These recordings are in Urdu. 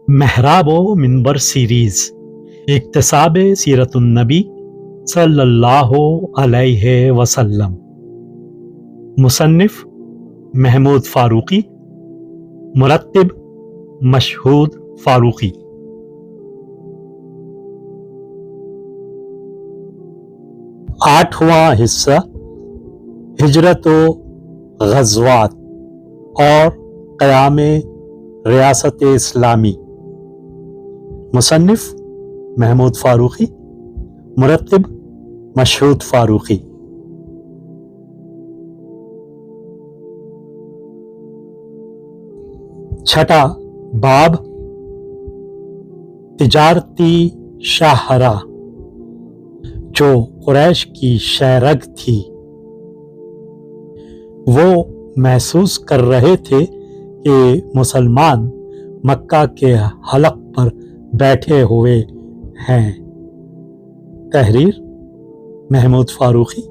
محراب و منبر سیریز اکتساب سیرت النبی صلی اللہ علیہ وسلم، مصنف محمود فاروقی، مرتب مشہود فاروقی۔ آٹھواں حصہ ہجرت و غزوات اور قیام ریاست اسلامی، مصنف محمود فاروقی، مرتب مشہود فاروقی۔ چھٹا باب تجارتی شاہراہ جو قریش کی شہرگ تھی۔ وہ محسوس کر رہے تھے کہ مسلمان مکہ کے حلق پر بیٹھے ہوئے ہیں۔ تحریر محمود فاروقی،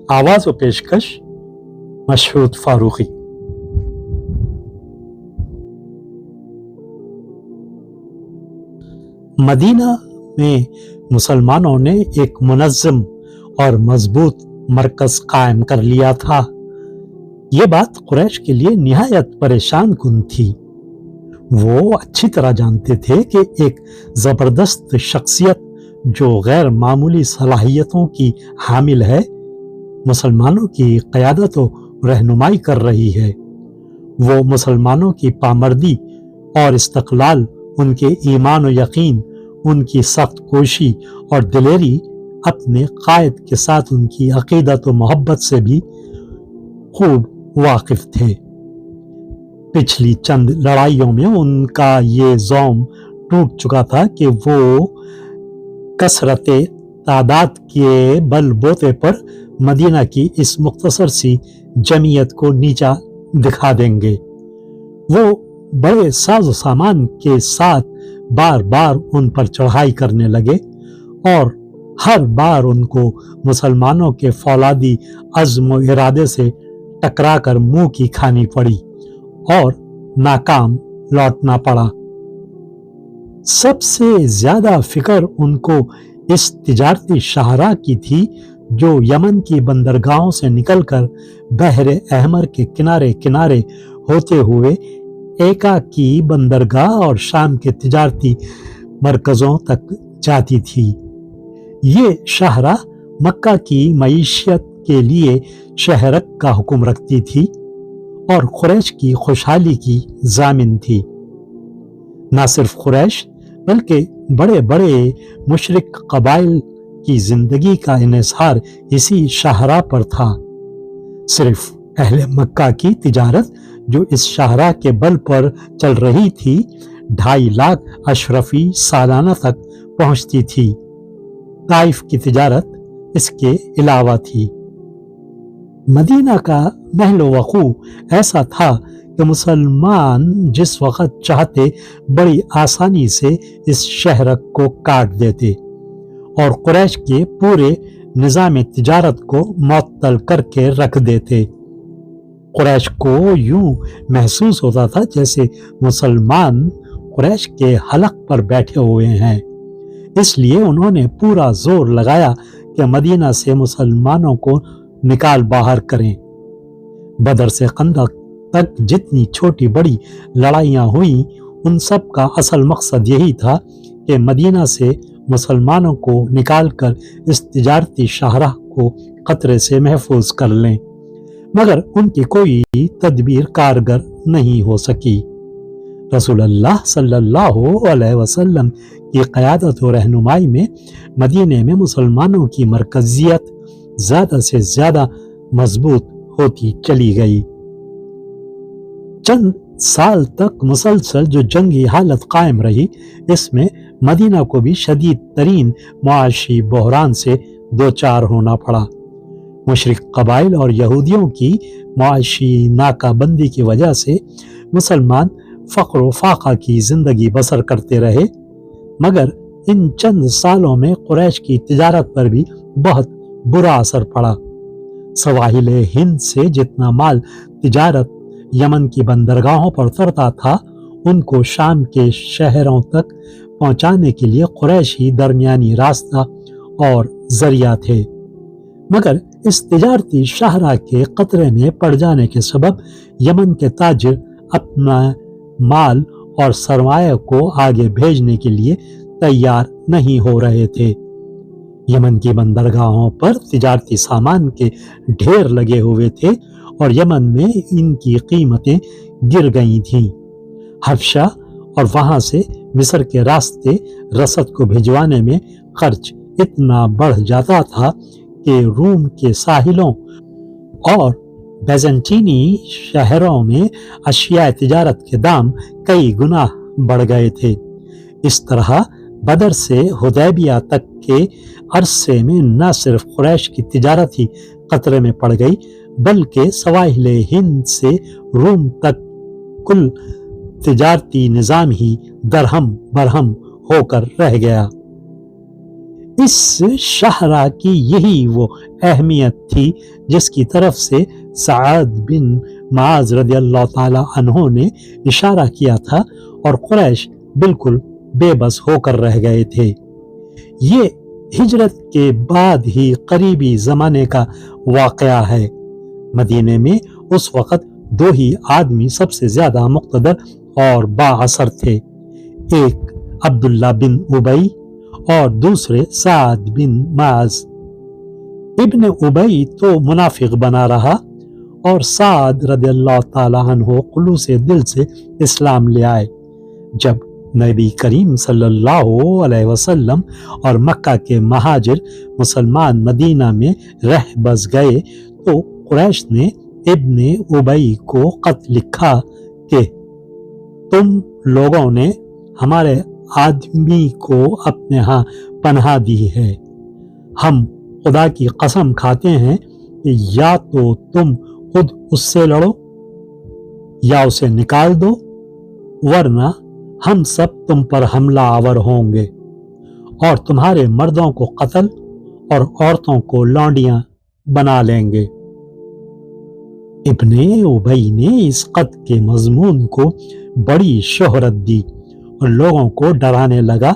آواز و پیشکش مشہود فاروقی۔ مدینہ میں مسلمانوں نے ایک منظم اور مضبوط مرکز قائم کر لیا تھا۔ یہ بات قریش کے لیے نہایت پریشان کن تھی۔ وہ اچھی طرح جانتے تھے کہ ایک زبردست شخصیت جو غیر معمولی صلاحیتوں کی حامل ہے، مسلمانوں کی قیادت و رہنمائی کر رہی ہے۔ وہ مسلمانوں کی پامردی اور استقلال، ان کے ایمان و یقین، ان کی سخت کوشی اور دلیری، اپنے قائد کے ساتھ ان کی عقیدت و محبت سے بھی خوب واقف تھے۔ پچھلی چند لڑائیوں میں ان کا یہ زوم ٹوٹ چکا تھا کہ وہ کثرت تعداد کے بل بوتے پر مدینہ کی اس مختصر سی جمعیت کو نیچا دکھا دیں گے۔ وہ بڑے ساز و سامان کے ساتھ بار بار ان پر چڑھائی کرنے لگے اور ہر بار ان کو مسلمانوں کے فولادی عزم و ارادے سے ٹکرا کر منہ کی کھانی پڑی اور ناکام لوٹنا پڑا۔ سب سے زیادہ فکر ان کو اس تجارتی شاہراہ کی تھی جو یمن کی بندرگاہوں سے نکل کر بحر احمر کے کنارے کنارے ہوتے ہوئے ایکا کی بندرگاہ اور شام کے تجارتی مرکزوں تک جاتی تھی۔ یہ شاہراہ مکہ کی معیشت کے لیے شہرک کا حکم رکھتی تھی اور قریش کی خوشحالی کی ضامن تھی۔ نہ صرف قریش بلکہ بڑے بڑے مشرک قبائل کی زندگی کا انحصار اسی شاہراہ پر تھا۔ صرف اہل مکہ کی تجارت جو اس شاہراہ کے بل پر چل رہی تھی 2.5 لاکھ اشرفی سالانہ تک پہنچتی تھی۔ طائف کی تجارت اس کے علاوہ تھی۔ مدینہ کا محل وقوع ایسا تھا کہ مسلمان جس وقت چاہتے بڑی آسانی سے اس شہرک کو کاٹ دیتے اور قریش کے پورے نظام تجارت کو معطل کر کے رکھ دیتے۔ قریش کو یوں محسوس ہوتا تھا جیسے مسلمان قریش کے حلق پر بیٹھے ہوئے ہیں۔ اس لیے انہوں نے پورا زور لگایا کہ مدینہ سے مسلمانوں کو نکال باہر کریں۔ بدر سے خندق تک جتنی چھوٹی بڑی لڑائیاں ہوئیں، ان سب کا اصل مقصد یہی تھا کہ مدینہ سے مسلمانوں کو نکال کر اس تجارتی شاہراہ کو خطرے سے محفوظ کر لیں، مگر ان کی کوئی تدبیر کارگر نہیں ہو سکی۔ رسول اللہ صلی اللہ علیہ وسلم کی قیادت و رہنمائی میں مدینے میں مسلمانوں کی مرکزیت زیادہ سے زیادہ مضبوط ہوتی چلی گئی۔ چند سال تک مسلسل جو جنگی حالت قائم رہی، اس میں مدینہ کو بھی شدید ترین معاشی بحران سے دوچار ہونا پڑا۔ مشرک قبائل اور یہودیوں کی معاشی ناکہ بندی کی وجہ سے مسلمان فقر و فاقہ کی زندگی بسر کرتے رہے، مگر ان چند سالوں میں قریش کی تجارت پر بھی بہت برا اثر پڑا۔ سواحل ہند سے جتنا مال تجارت یمن کی بندرگاہوں پر اترتا تھا، ان کو شام کے شہروں تک پہنچانے کے لیے قریش ہی درمیانی راستہ اور ذریعہ تھے، مگر اس تجارتی شاہراہ کے قطرے میں پڑ جانے کے سبب یمن کے تاجر اپنا مال اور سرمایہ کو آگے بھیجنے کے لیے تیار نہیں ہو رہے تھے۔ یمن کی بندرگاہوں پر تجارتی سامان کے ڈھیر لگے ہوئے تھے اور یمن میں ان کی قیمتیں گر گئی تھیں۔ حبشہ اور وہاں سے مصر کے راستے رسد کو بھجوانے میں خرچ اتنا بڑھ جاتا تھا کہ روم کے ساحلوں اور بیزنٹینی شہروں میں اشیاء تجارت کے دام کئی گنا بڑھ گئے تھے۔ اس طرح بدر سے حدیبیہ تک کے عرصے میں نہ صرف قریش کی تجارت ہی خطرے میں پڑ گئی بلکہ سواحل ہند سے روم تک کل تجارتی نظام ہی درہم برہم ہو کر رہ گیا۔ اس شاہراہ کی یہی وہ اہمیت تھی جس کی طرف سے سعد بن معاذ رضی اللہ تعالی عنہ نے اشارہ کیا تھا اور قریش بالکل بے بس ہو کر رہ گئے تھے۔ یہ ہجرت کے بعد ہی قریبی زمانے کا واقعہ ہے۔ مدینے میں اس وقت دو ہی آدمی سب سے زیادہ مقتدر اور با اثر تھے، ایک عبداللہ بن ابی اور دوسرے سعد بن معاذ۔ ابن ابی تو منافق بنا رہا اور سعد رضی اللہ تعالی عنہ خلوص دل سے اسلام لے آئے۔ جب نبی کریم صلی اللہ علیہ وسلم اور مکہ کے مہاجر مسلمان مدینہ میں رہ بس گئے تو قریش نے ابن ابی کو خط لکھا کہ تم لوگوں نے ہمارے آدمی کو اپنے ہاں پناہ دی ہے، ہم خدا کی قسم کھاتے ہیں کہ یا تو تم خود اس سے لڑو یا اسے نکال دو، ورنہ ہم سب تم پر حملہ آور ہوں گے اور تمہارے مردوں کو قتل اور عورتوں کو لونڈیاں بنا لیں گے۔ ابن ابی نے اس خط کے مضمون کو بڑی شہرت دی اور لوگوں کو ڈرانے لگا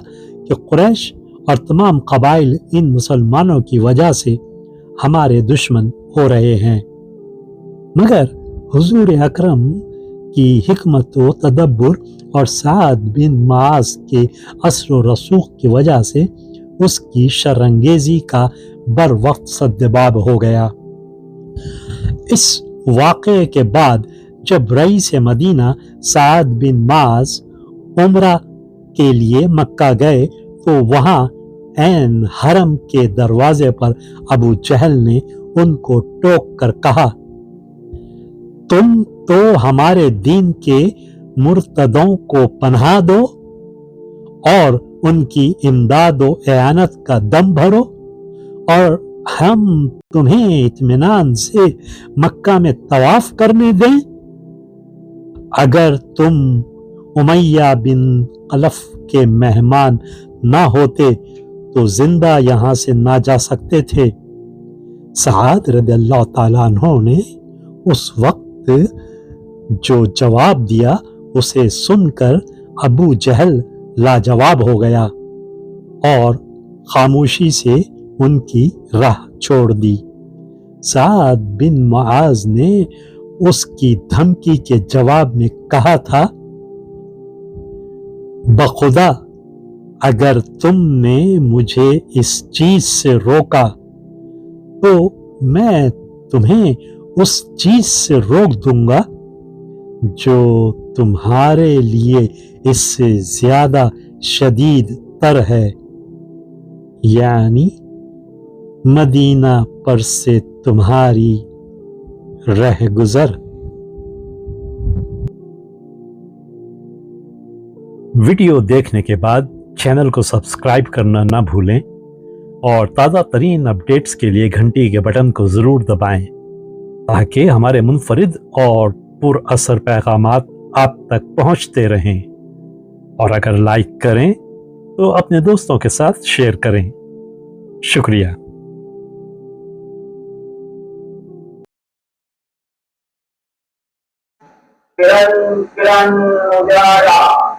کہ قریش اور تمام قبائل ان مسلمانوں کی وجہ سے ہمارے دشمن ہو رہے ہیں، مگر حضور اکرم کی حکمت و تدبر اور سعد بن معاذ کے اثر و رسوخ کی وجہ سے اس کی شرانگیزی کا بر وقت سدباب ہو گیا۔ اس واقعے کے بعد جب رئیس مدینہ سعد بن معاذ عمرہ کے لیے مکہ گئے تو وہاں عین حرم کے دروازے پر ابو جہل نے ان کو ٹوک کر کہا، تم تو ہمارے دین کے مرتدوں کو پناہ دو اور ان کی امداد و اعانت کا دم بھرو اور ہم تمہیں اطمینان سے مکہ میں طواف کرنے دیں۔ اگر تم امیہ بن خلف کے مہمان نہ ہوتے تو زندہ یہاں سے نہ جا سکتے تھے۔ سعد رضی اللہ تعالیٰ عنہ نے اس وقت جو جواب دیا اسے سن کر ابو جہل لاجواب ہو گیا اور خاموشی سے ان کی راہ چھوڑ دی۔ سعد بن معاذ نے اس کی دھمکی کے جواب میں کہا تھا، بخدا اگر تم نے مجھے اس چیز سے روکا تو میں تمہیں اس چیز سے روک دوں گا جو تمہارے لیے اس سے زیادہ شدید تر ہے، یعنی مدینہ پر سے تمہاری رہ گزر۔ ویڈیو دیکھنے کے بعد چینل کو سبسکرائب کرنا نہ بھولیں اور تازہ ترین اپڈیٹس کے لیے گھنٹی کے بٹن کو ضرور دبائیں تاکہ ہمارے منفرد اور پر اثر پیغامات آپ تک پہنچتے رہیں، اور اگر لائک کریں تو اپنے دوستوں کے ساتھ شیئر کریں۔ شکریہ۔ کرن کرن اجالا